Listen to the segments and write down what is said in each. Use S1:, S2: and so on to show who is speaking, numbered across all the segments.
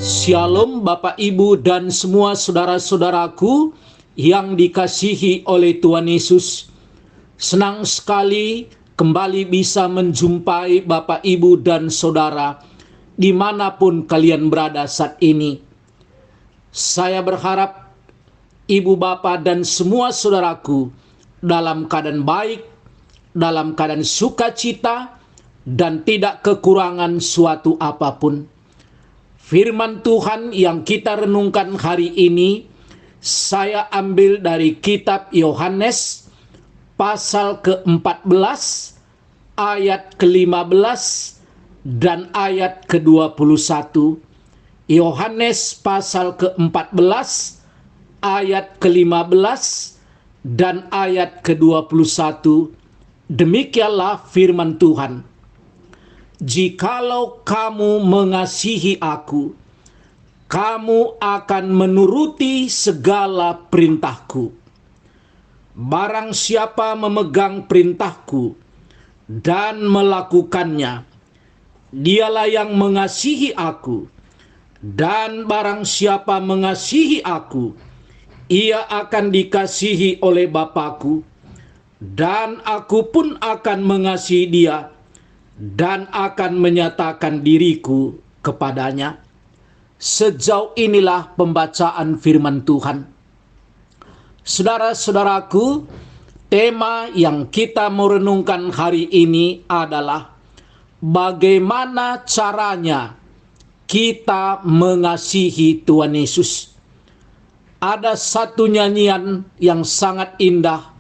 S1: Shalom Bapak Ibu dan semua saudara-saudaraku yang dikasihi oleh Tuhan Yesus. Senang sekali kembali bisa menjumpai Bapak Ibu dan saudara dimanapun kalian berada saat ini. Saya berharap Ibu Bapak dan semua saudaraku dalam keadaan baik, dalam keadaan sukacita, dan tidak kekurangan suatu apapun. Firman Tuhan yang kita renungkan hari ini saya ambil dari kitab Yohanes pasal ke-14 ayat ke-15 dan ayat ke-21. Yohanes pasal ke-14 ayat ke-15 dan ayat ke-21. Demikianlah firman Tuhan. Jikalau kamu mengasihi aku, kamu akan menuruti segala perintahku. Barang siapa memegang perintahku dan melakukannya, dialah yang mengasihi aku. Dan barang siapa mengasihi aku, ia akan dikasihi oleh Bapa-Ku, dan aku pun akan mengasihi dia dan akan menyatakan diriku kepadanya. Sejauh inilah pembacaan firman Tuhan. Saudara-saudaraku, tema yang kita mau renungkan hari ini adalah bagaimana caranya kita mengasihi Tuhan Yesus. Ada satu nyanyian yang sangat indah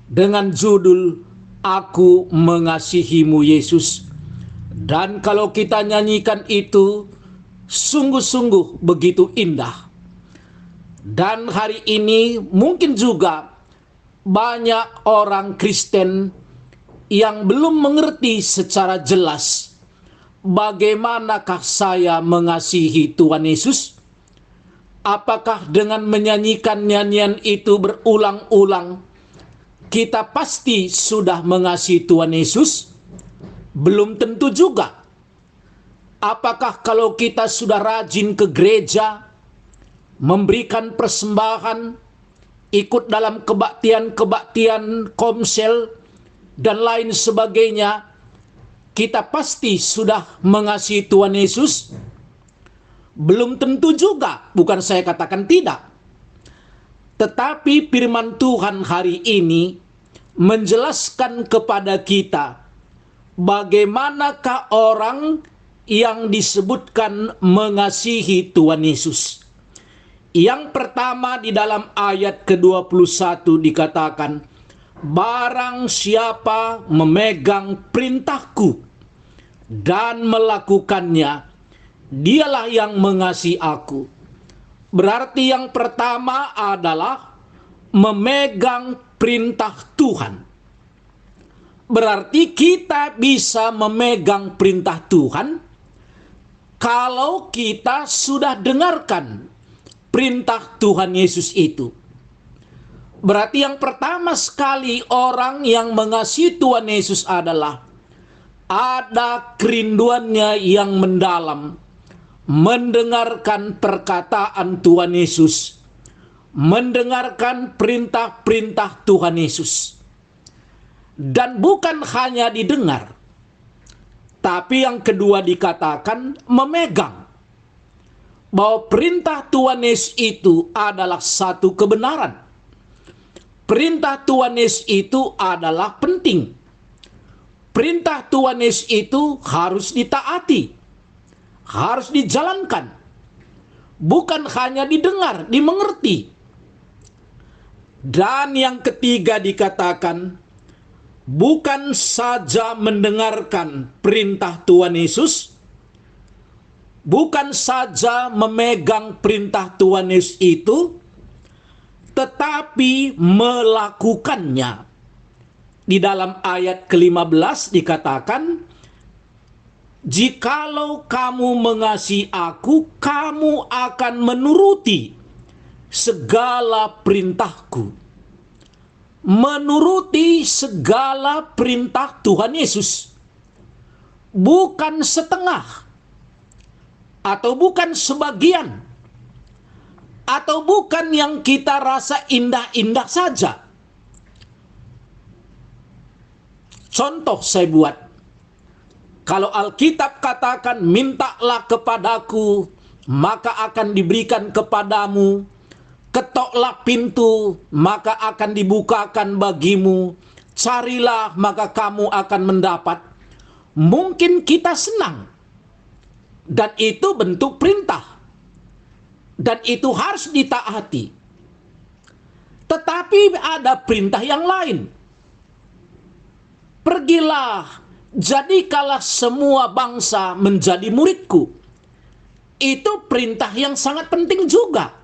S1: dengan judul Aku Mengasihimu Yesus. Dan kalau kita nyanyikan itu sungguh-sungguh begitu indah. Dan hari ini mungkin juga banyak orang Kristen yang belum mengerti secara jelas bagaimanakah saya mengasihi Tuhan Yesus. Apakah dengan menyanyikan nyanyian itu berulang-ulang kita pasti sudah mengasihi Tuhan Yesus? Belum tentu juga. Apakah kalau kita sudah rajin ke gereja, memberikan persembahan, ikut dalam kebaktian-kebaktian komsel, dan lain sebagainya, kita pasti sudah mengasihi Tuhan Yesus? Belum tentu juga, bukan saya katakan tidak. Tetapi firman Tuhan hari ini menjelaskan kepada kita bagaimanakah orang yang disebutkan mengasihi Tuhan Yesus. Yang pertama di dalam ayat ke-21 dikatakan, barang siapa memegang perintahku dan melakukannya, dialah yang mengasihi aku. Berarti yang pertama adalah memegang perintah Tuhan. Berarti kita bisa memegang perintah Tuhan kalau kita sudah dengarkan perintah Tuhan Yesus itu. Berarti yang pertama sekali orang yang mengasihi Tuhan Yesus adalah ada kerinduannya yang mendalam mendengarkan perkataan Tuhan Yesus, mendengarkan perintah-perintah Tuhan Yesus. Dan bukan hanya didengar, tapi yang kedua dikatakan memegang. Bahwa perintah Tuhan Yesus itu adalah satu kebenaran. Perintah Tuhan Yesus itu adalah penting. Perintah Tuhan Yesus itu harus ditaati, harus dijalankan. Bukan hanya didengar, dimengerti. Dan yang ketiga dikatakan, bukan saja mendengarkan perintah Tuhan Yesus, bukan saja memegang perintah Tuhan Yesus itu, tetapi melakukannya. Di dalam ayat ke-15 dikatakan, jikalau kamu mengasihi aku, kamu akan menuruti segala perintahku. Menuruti segala perintah Tuhan Yesus. Bukan setengah. atau bukan sebagian, atau bukan yang kita rasa indah-indah saja. Contoh saya buat, kalau Alkitab katakan mintalah kepadaku maka akan diberikan kepadamu, ketoklah pintu maka akan dibukakan bagimu, carilah maka kamu akan mendapat. Mungkin kita senang, dan itu bentuk perintah, dan itu harus ditaati. Tetapi ada perintah yang lain. Pergilah, jadikanlah semua bangsa menjadi muridku. Itu perintah yang sangat penting juga.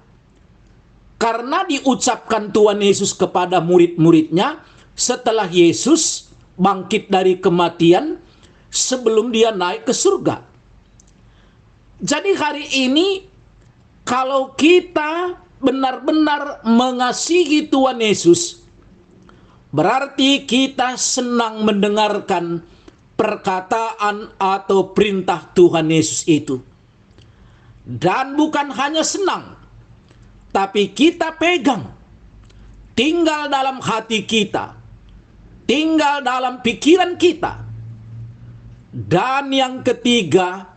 S1: Karena diucapkan Tuhan Yesus kepada murid-muridnya setelah Yesus bangkit dari kematian, sebelum dia naik ke surga. Jadi hari ini, kalau kita benar-benar mengasihi Tuhan Yesus, berarti kita senang mendengarkan perkataan atau perintah Tuhan Yesus itu. Dan bukan hanya senang, tapi kita pegang, tinggal dalam hati kita, tinggal dalam pikiran kita. Dan yang ketiga,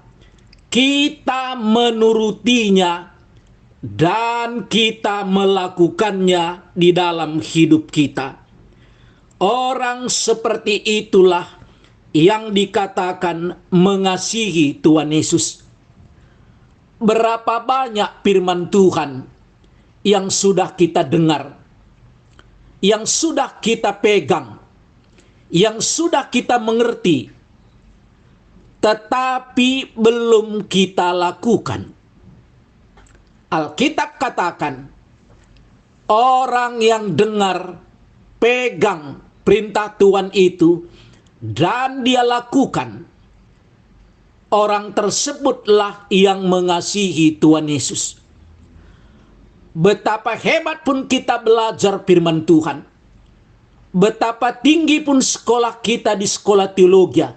S1: kita menurutinya dan kita melakukannya di dalam hidup kita. Orang seperti itulah yang dikatakan mengasihi Tuhan Yesus. Berapa banyak firman Tuhan yang sudah kita dengar, yang sudah kita pegang, yang sudah kita mengerti, tetapi belum kita lakukan. Alkitab katakan, orang yang dengar, pegang perintah Tuhan itu, dan dia lakukan, orang tersebutlah yang mengasihi Tuhan Yesus. Betapa hebat pun kita belajar firman Tuhan, betapa tinggi pun sekolah kita di sekolah teologi,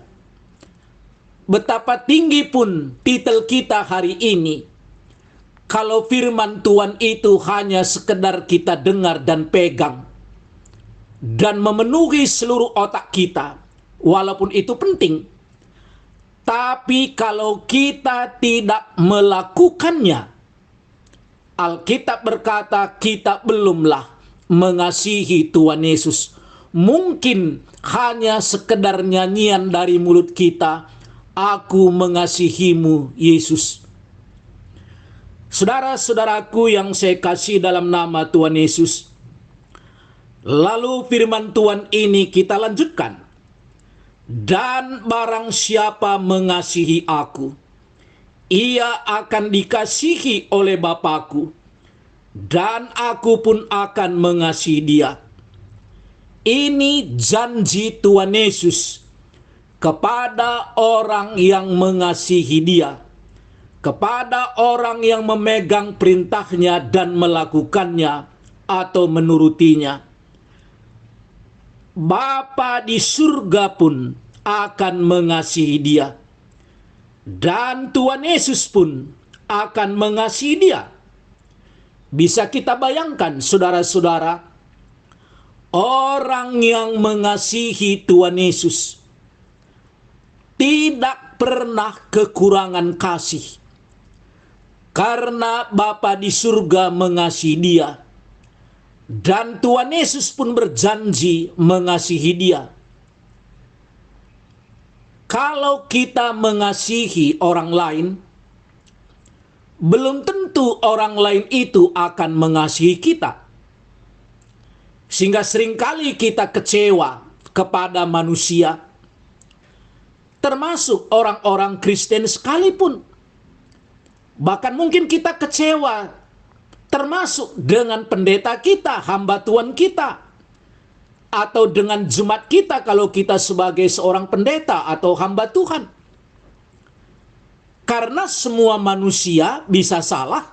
S1: betapa tinggi pun titel kita hari ini, kalau firman Tuhan itu hanya sekedar kita dengar dan pegang, dan memenuhi seluruh otak kita, walaupun itu penting, tapi kalau kita tidak melakukannya, Alkitab berkata kita belumlah mengasihi Tuhan Yesus. Mungkin hanya sekedar nyanyian dari mulut kita, aku mengasihimu Yesus. Saudara-saudaraku yang saya kasih dalam nama Tuhan Yesus, lalu firman Tuhan ini kita lanjutkan. Dan barang siapa mengasihi aku, ia akan dikasihi oleh Bapa-Ku, dan aku pun akan mengasihi dia. Ini janji Tuhan Yesus kepada orang yang mengasihi dia, kepada orang yang memegang perintahnya dan melakukannya atau menurutinya. Bapa di surga pun akan mengasihi dia, dan Tuhan Yesus pun akan mengasihi dia. Bisa kita bayangkan, saudara-saudara, orang yang mengasihi Tuhan Yesus tidak pernah kekurangan kasih, karena Bapa di surga mengasihi dia, dan Tuhan Yesus pun berjanji mengasihi dia. Kalau kita mengasihi orang lain, belum tentu orang lain itu akan mengasihi kita. Sehingga seringkali kita kecewa kepada manusia, termasuk orang-orang Kristen sekalipun. Bahkan mungkin kita kecewa termasuk dengan pendeta kita, hamba Tuhan kita, atau dengan jemaat kita kalau kita sebagai seorang pendeta atau hamba Tuhan. Karena semua manusia bisa salah,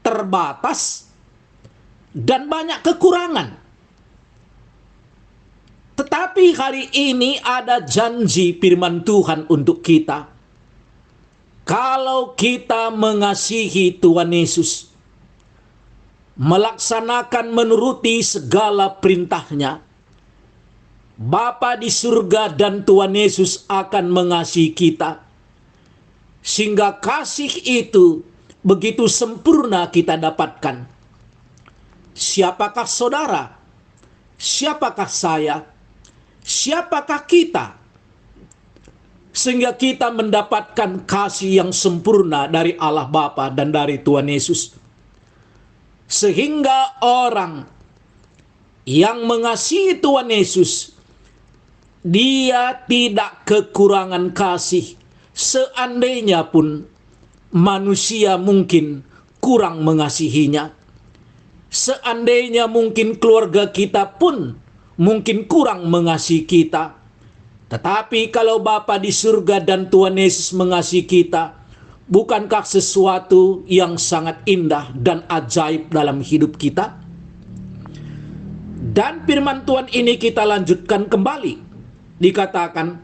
S1: terbatas, dan banyak kekurangan. Tetapi hari ini ada janji firman Tuhan untuk kita. Kalau kita mengasihi Tuhan Yesus, melaksanakan menuruti segala perintahnya, Bapa di surga dan Tuhan Yesus akan mengasihi kita. Sehingga kasih itu begitu sempurna kita dapatkan. Siapakah saudara? Siapakah saya? Siapakah kita? Sehingga kita mendapatkan kasih yang sempurna dari Allah Bapa dan dari Tuhan Yesus. Sehingga orang yang mengasihi Tuhan Yesus, dia tidak kekurangan kasih. Seandainya pun manusia mungkin kurang mengasihinya. Seandainya mungkin keluarga kita pun mungkin kurang mengasihi kita. Tetapi kalau Bapa di surga dan Tuhan Yesus mengasihi kita, bukankah sesuatu yang sangat indah dan ajaib dalam hidup kita? Dan firman Tuhan ini kita lanjutkan kembali. Dikatakan,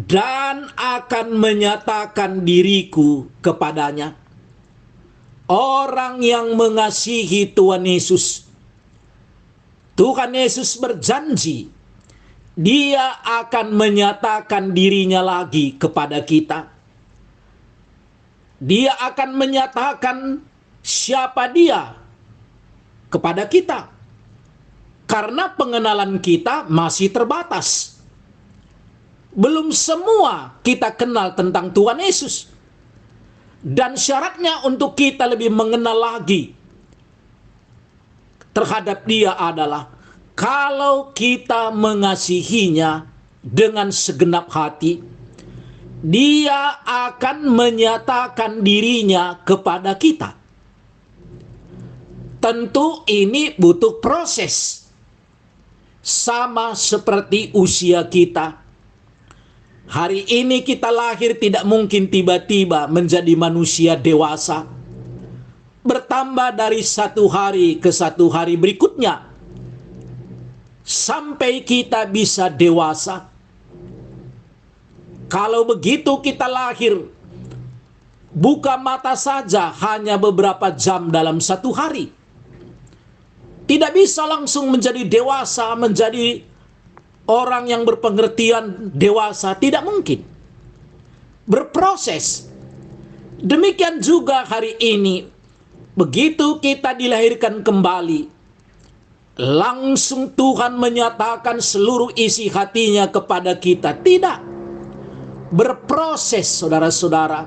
S1: dan akan menyatakan diriku kepadanya. Orang yang mengasihi Tuhan Yesus, Tuhan Yesus berjanji, dia akan menyatakan dirinya lagi kepada kita. Dia akan menyatakan siapa dia kepada kita. Karena pengenalan kita masih terbatas. Belum semua kita kenal tentang Tuhan Yesus. Dan syaratnya untuk kita lebih mengenal lagi terhadap dia adalah kalau kita mengasihinya dengan segenap hati, dia akan menyatakan dirinya kepada kita. Tentu ini butuh proses. Sama seperti usia kita. Hari ini kita lahir tidak mungkin tiba-tiba menjadi manusia dewasa. Bertambah dari satu hari ke satu hari berikutnya. Sampai kita bisa dewasa. Kalau begitu kita lahir, buka mata saja hanya beberapa jam dalam satu hari. Tidak bisa langsung menjadi dewasa, menjadi orang yang berpengertian dewasa, tidak mungkin. Berproses. Demikian juga hari ini, begitu kita dilahirkan kembali, langsung Tuhan menyatakan seluruh isi hatinya kepada kita. Tidak. Berproses, saudara-saudara.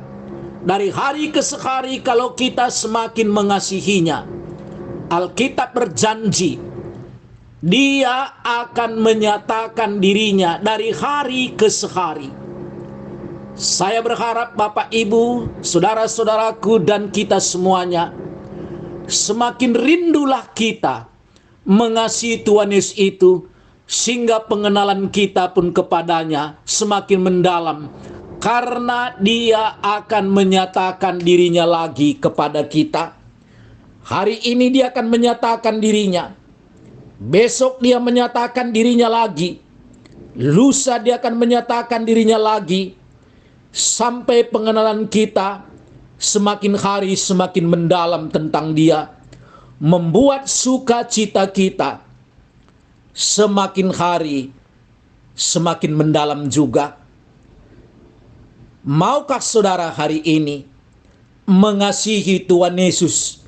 S1: Dari hari ke hari kalau kita semakin mengasihinya, Alkitab berjanji, dia akan menyatakan dirinya dari hari ke hari. Saya berharap Bapak Ibu, saudara-saudaraku dan kita semuanya, semakin rindulah kita mengasihi Tuhan Yesus itu, sehingga pengenalan kita pun kepadanya semakin mendalam, karena dia akan menyatakan dirinya lagi kepada kita. Hari ini dia akan menyatakan dirinya. Besok dia menyatakan dirinya lagi. Lusa dia akan menyatakan dirinya lagi. Sampai pengenalan kita semakin hari semakin mendalam tentang dia. Membuat sukacita kita semakin hari semakin mendalam juga. Maukah saudara hari ini mengasihi Tuhan Yesus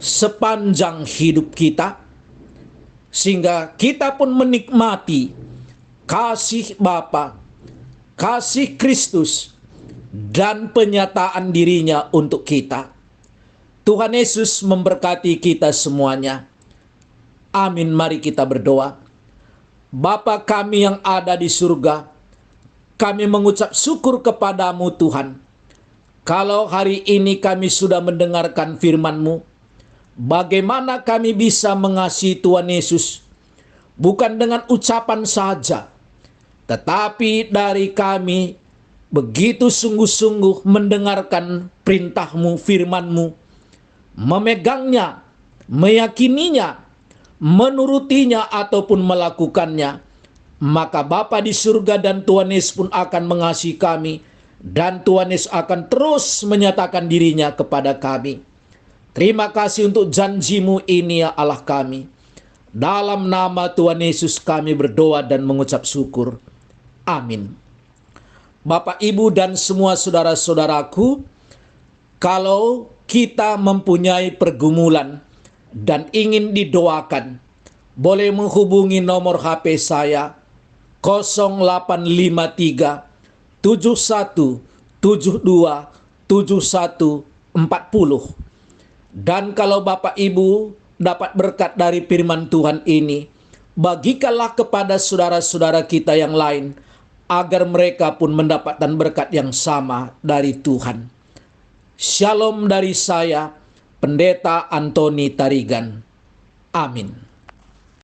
S1: sepanjang hidup kita, sehingga kita pun menikmati kasih Bapa, kasih Kristus, dan penyataan dirinya untuk kita. Tuhan Yesus memberkati kita semuanya. Amin. Mari kita berdoa. Bapa kami yang ada di surga, kami mengucap syukur kepadamu Tuhan. Kalau hari ini kami sudah mendengarkan firman-Mu, bagaimana kami bisa mengasihi Tuhan Yesus, bukan dengan ucapan saja, tetapi dari kami begitu sungguh-sungguh mendengarkan perintah-Mu, firman-Mu, memegangnya, meyakininya, menurutinya ataupun melakukannya, maka Bapa di surga dan Tuhan Yesus pun akan mengasihi kami Dan Tuhan Yesus akan terus menyatakan dirinya kepada kami. Terima kasih untuk janji-Mu ini ya Allah kami. Dalam nama Tuhan Yesus kami berdoa dan mengucap syukur. Amin. Bapak, Ibu, dan semua saudara-saudaraku, kalau kita mempunyai pergumulan dan ingin didoakan, boleh menghubungi nomor HP saya 0853 71 72 7140. Dan kalau Bapak Ibu dapat berkat dari firman Tuhan ini, bagikanlah kepada saudara-saudara kita yang lain, agar mereka pun mendapatkan berkat yang sama dari Tuhan. Shalom dari saya, Pendeta Antoni Tarigan. Amin.